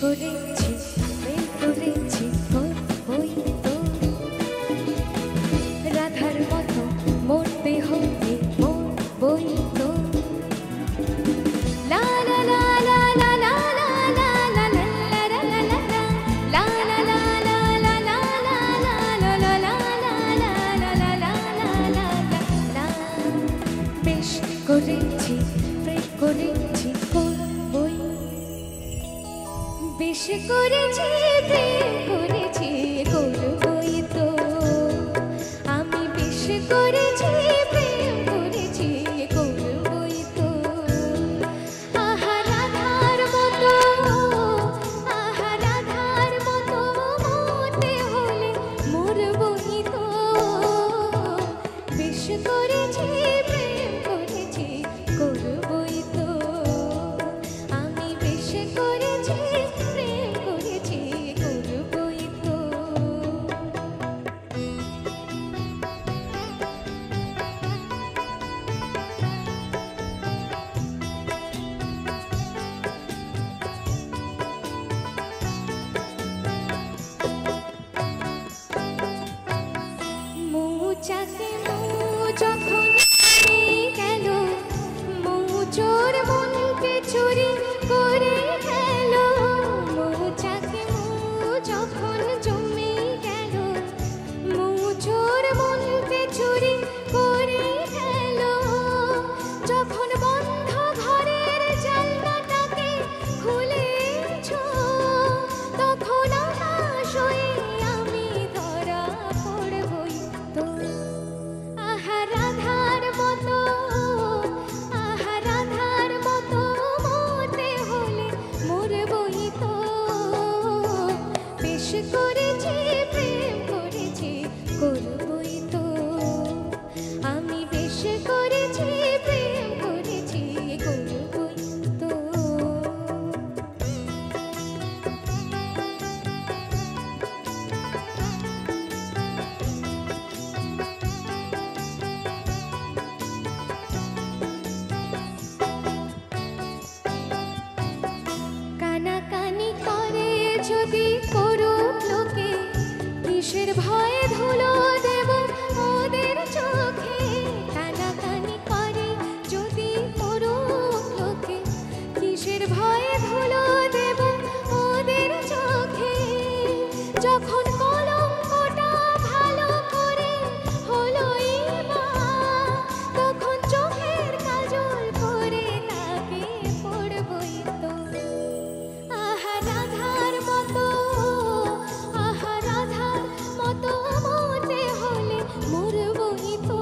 করেছি প্রেম করেছি করবই তো রাধার মতো মরতে হবে মরবই তো লা লা লা লা লা লা লা লা লা লা লা লা লা লা লা লা লা লা লা বেশ করেছি প্রেম করেছি করবই বেশ করেছি প্রেম করেছি করবই তো আমি বেশ করেছি প্রেম করেছি করবই তো আহা রাধার মতো মরতে হলে মরবই তো বেশ করেছি প্রেম করেছি করবই তো আমি বেশ করেছি চাকে যখন গেল চোর মনকে চুরি করে গেল চাকে যখন জমে গেল চোর মনকে চুরি করে গেল যখন বন্ধ ঘরের জানলাটাকে খুলেছ তখন আকাশ হয়ে আমি ধরা পড়বই তো আহা রাধার মতো মরতে হলে মরবই তো বেশ করেছি প্রেম করেছি করবই তো আমি বেশ করেছি প্রেম করেছি করবই তো কানাকানি করে যদি করুক লোকে কিসের ভয়ে ধুলো দেব ওদের চোখে কানাকানি করে যদি করুক লোকে কিসের ভয়ে ধুলো দেব ওদের চোখে যখন কলঙ্কটা ভালো করে হলোই মা তখন চোখের কাজল করে তাকে পড়বই তো আহা রাধার মতো মরতে হলে মরবই তো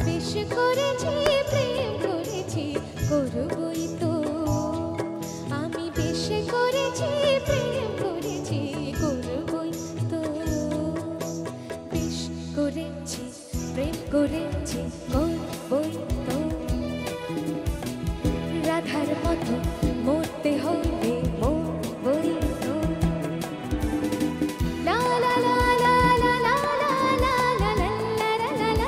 বেশ করেছি প্রেম করেছি করবই তো আমি বেশ করেছি প্রেম করেছি করবই তো বেশ করেছি প্রেম করেছি করবই তো রাধার মতো মরতে হবে মরবই তো লা লা লা লা লা লা লা লা লা লা লা লা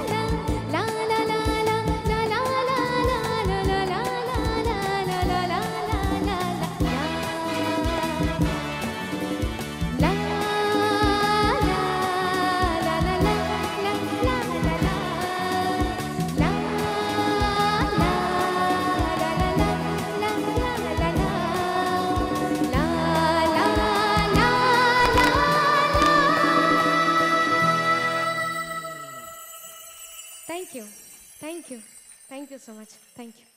Thank you. Thank you. Thank you so much. Thank you.